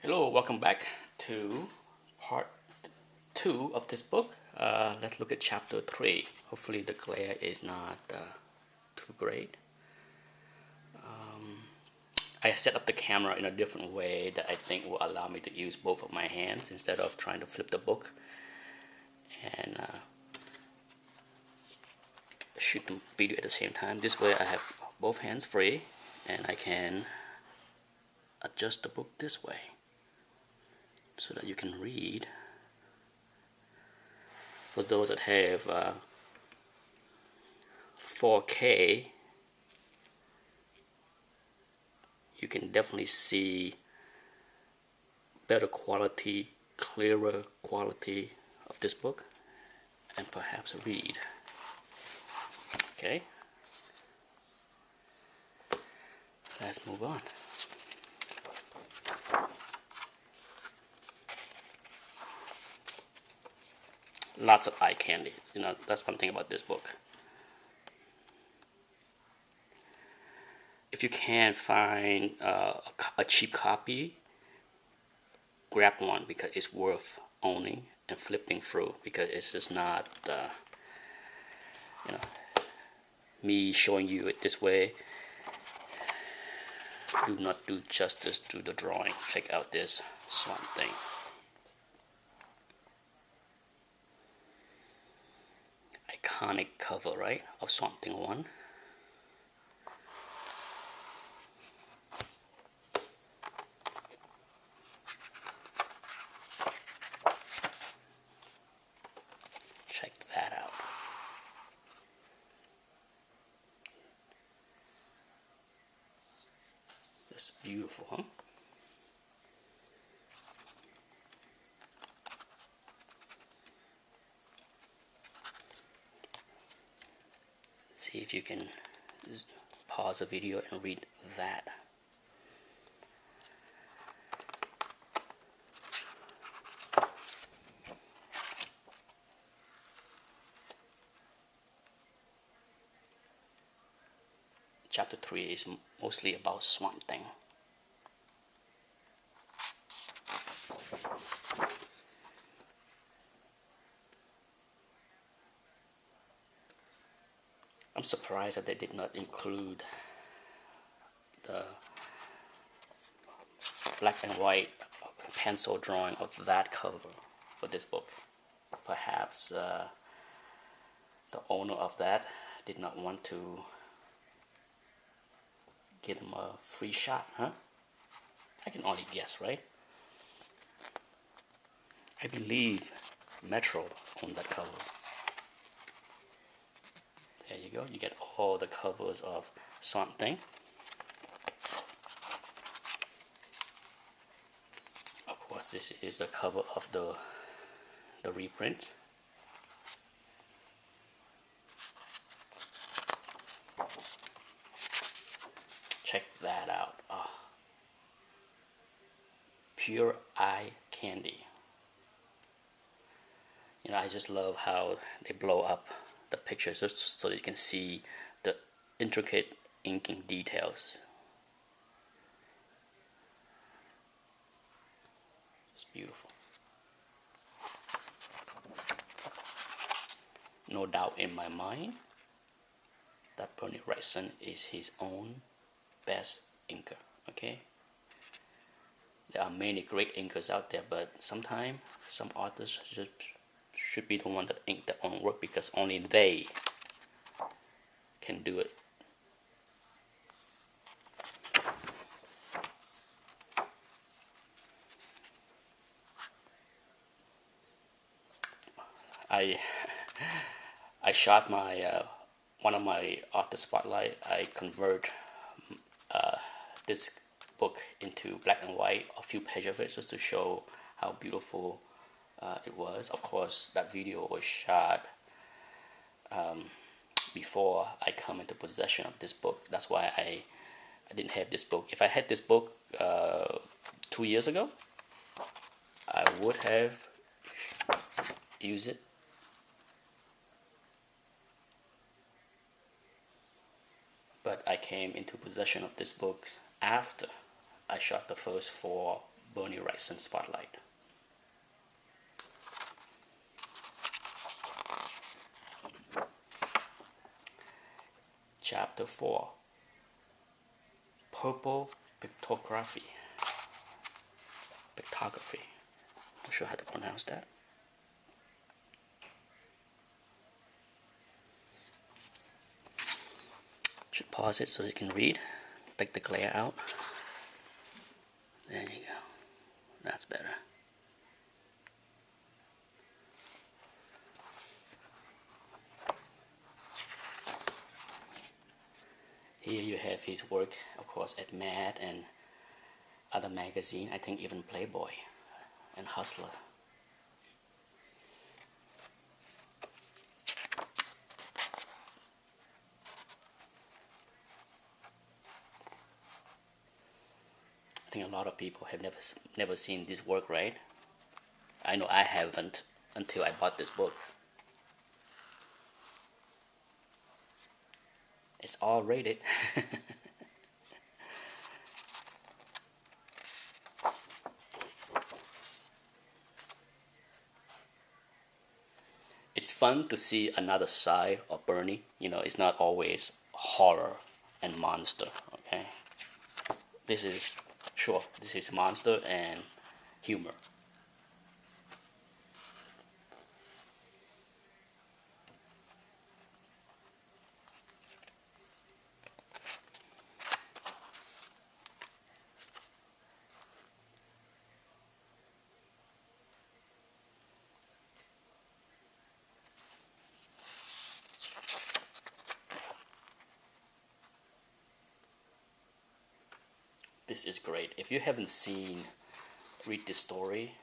Hello, welcome back to part 2 of this book. Let's look at chapter 3. Hopefully the glare is not too great. I set up the camera in a different way that I think will allow me to use both of my hands instead of trying to flip the book and shoot the video at the same time. This way I have both hands free and I can adjust the book this way so that you can read. For those that have 4K, you can definitely see better quality, clearer quality of this book and perhaps read. Okay, let's move on. Lots of eye candy, that's one thing about this book. If you can find a cheap copy, grab one because it's worth owning and flipping through, because it's just not me showing you it this way do not do justice to the drawing. Check out this Swamp Thing. Iconic cover, right, of Swamp Thing 1. Check that out. That's beautiful, huh? See if you can just pause the video and read that. Chapter 3 is mostly about Swamp Thing. I'm surprised that they did not include the black and white pencil drawing of that cover for this book. Perhaps the owner of that did not want to give them a free shot, huh? I can only guess, right? I believe Metro owned that cover. There you go. You get all the covers of Swamp Thing. Of course, this is the cover of the reprint. Check that out. Oh. Pure eye candy. I just love how they blow up the pictures just so you can see the intricate inking details. It's beautiful. No doubt in my mind that Wrightson is his own best inker. Okay, there are many great inkers out there, but sometimes some artists should be the one that ink their own work because only they can do it. I shot my one of my artist spotlight. I convert this book into black and white, a few pages of it, just to show how beautiful it was. Of course, that video was shot before I come into possession of this book. That's why I didn't have this book. If I had this book 2 years ago, I would have used it. But I came into possession of this book after I shot the first 4 Bernie Wrightson Spotlight. Chapter 4, Purple Pictography. Not sure how to pronounce that. Should pause it so you can read. Take the glare out. There you go. That's better. Here you have his work, of course, at Mad and other magazine. I think even Playboy and Hustler. I think a lot of people have never seen this work, right? I know I haven't until I bought this book. It's all rated. It's fun to see another side of Bernie. You know, it's not always horror and monster, okay? This is monster and humor. This is great. If you haven't read this story,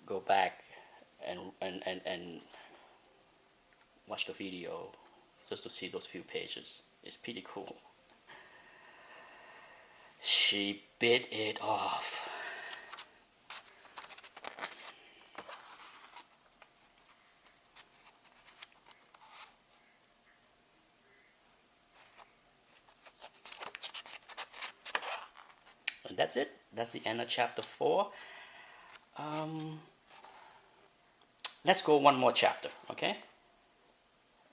go back and watch the video just to see those few pages. It's pretty cool. She bit it off. And that's it. That's the end of chapter 4. Let's go one more chapter, okay?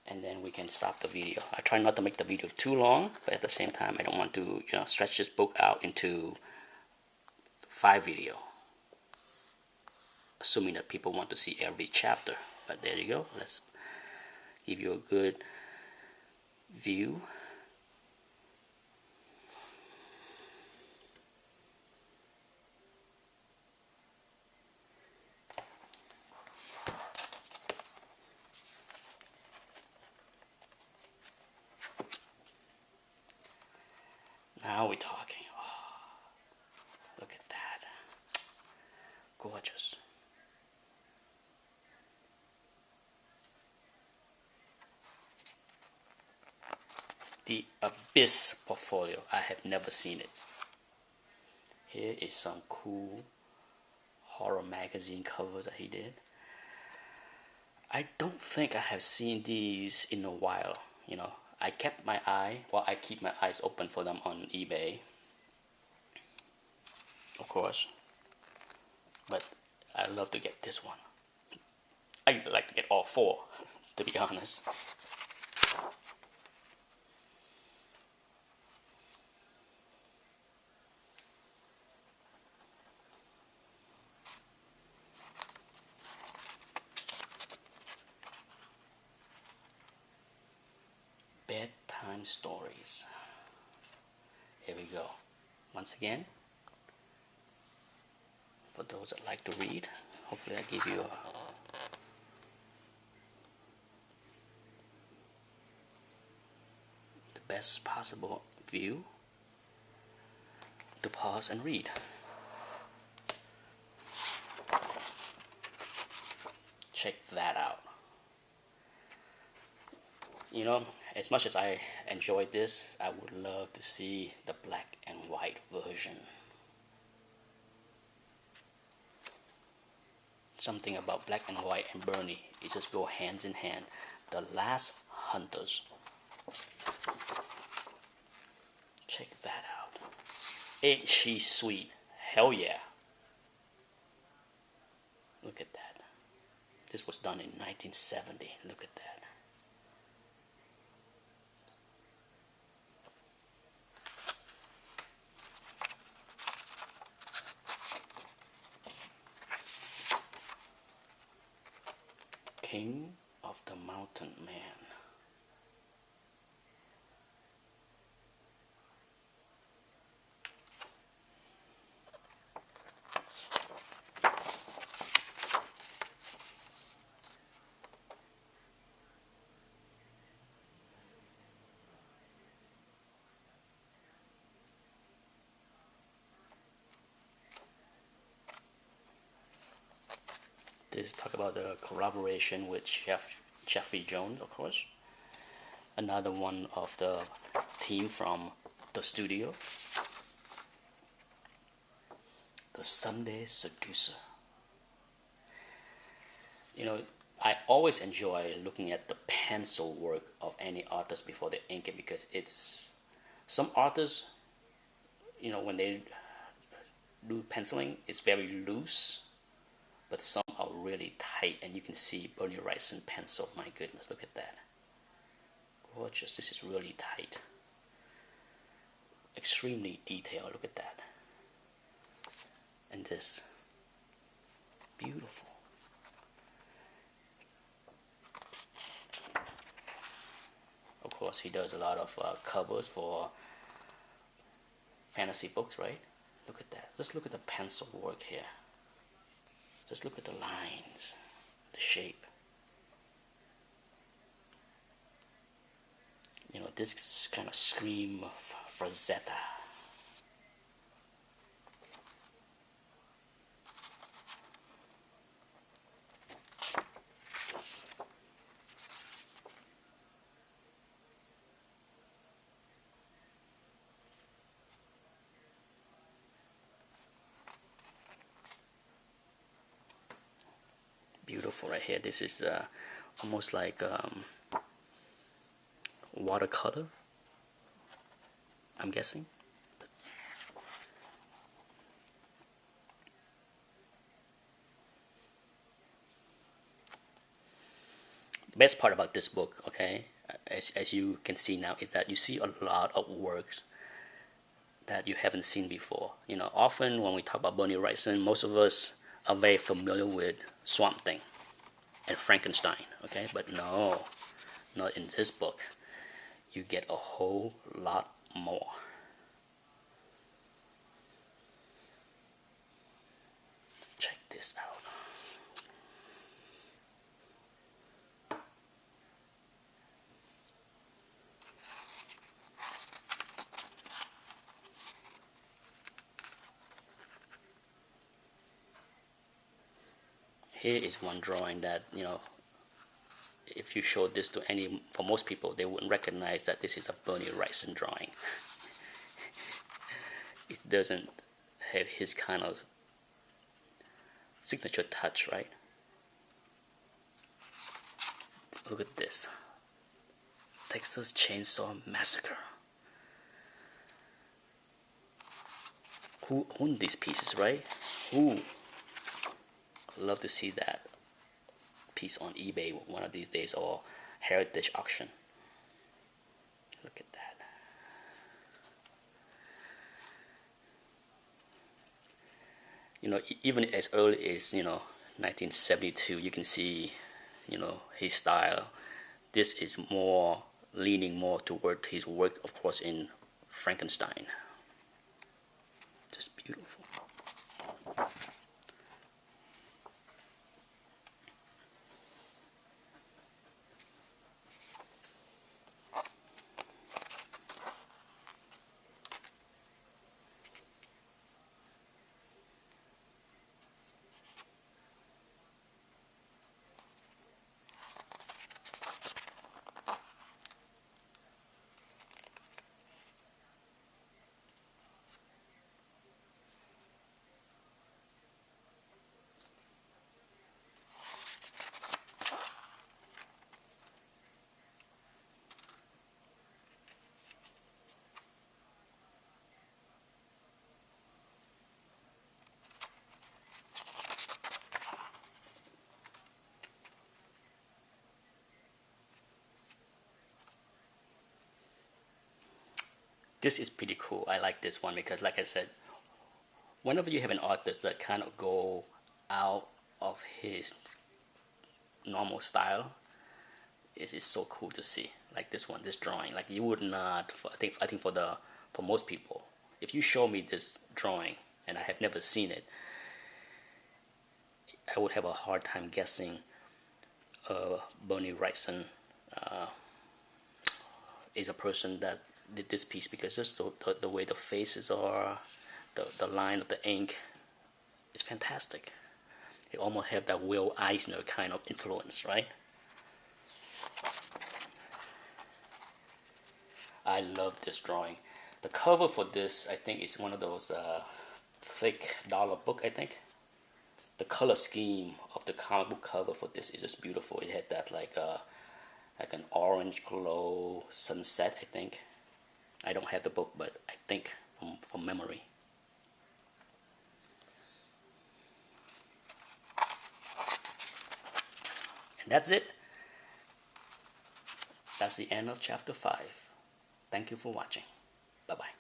And then we can stop the video. I try not to make the video too long, but at the same time, I don't want to, stretch this book out into 5 video. Assuming that people want to see every chapter. But there you go. Let's give you a good view. Now we're talking. Oh, look at that. Gorgeous. The Abyss portfolio. I have never seen it. Here is some cool horror magazine covers that he did. I don't think I have seen these in a while, I keep my eyes open for them on eBay, of course, but I love to get this one. I'd like to get all 4, to be honest. Bedtime Stories. Here we go. Once again, for those that like to read, hopefully I give you the best possible view to pause and read. Check that out. As much as I enjoyed this, I would love to see the black and white version. Something about black and white and Bernie, it just go hands in hand. The Last Hunters. Check that out. Ain't she sweet? Hell yeah. This was done in 1970. Look at that. King of the Mountain Man. This talk about the collaboration with Jeffrey Jones, of course. Another one of the team from the studio. The Sunday Seducer. You know, I always enjoy looking at the pencil work of any artist before they ink it, because it's some artists, you know, when they do penciling, it's very loose, but some are really tight, and you can see Bernie Wrightson pencil. My goodness, look at that. Gorgeous. This is really tight. Extremely detailed. Look at that. And this. Beautiful. Of course, he does a lot of covers for fantasy books, right? Look at that. Just look at the pencil work here. Just look at the lines, the shape. You know, this kind of scream of Frazetta. Beautiful right here. This is almost like watercolor, I'm guessing. The best part about this book, okay, as you can see now, is that you see a lot of works that you haven't seen before. You know, often when we talk about Bernie Wrightson, most of us are very familiar with Swamp Thing and Frankenstein, okay? But no, not in this book. You get a whole lot more. Check this out. Here is one drawing that, you know, if you show this to any, for most people, they wouldn't recognize that this is a Bernie Wrightson drawing. It doesn't have his kind of signature touch, right? Look at this. Texas Chainsaw Massacre. Who owned these pieces, right? Who? I'd love to see that piece on eBay one of these days, or heritage auction. Look at that. You know, even as early as, you know, 1972, you can see, you know, his style. This is more leaning more toward his work, of course, in Frankenstein. Just beautiful. This is pretty cool. I like this one because, like I said, whenever you have an artist that kind of go out of his normal style, it is so cool to see. Like this one, this drawing. Like you would not. I think for most people, if you show me this drawing and I have never seen it, I would have a hard time guessing. Bernie Wrightson is a person that did this piece, because just the way the faces are, the line of the ink is fantastic. It almost have that Will Eisner kind of influence, right? I love this drawing. The cover for this, I think, is one of those thick dollar book, I think. The color scheme of the comic book cover for this is just beautiful. It had that like an orange glow sunset, I think. I don't have the book, but I think from memory. And that's it. That's the end of chapter 5. Thank you for watching. Bye-bye.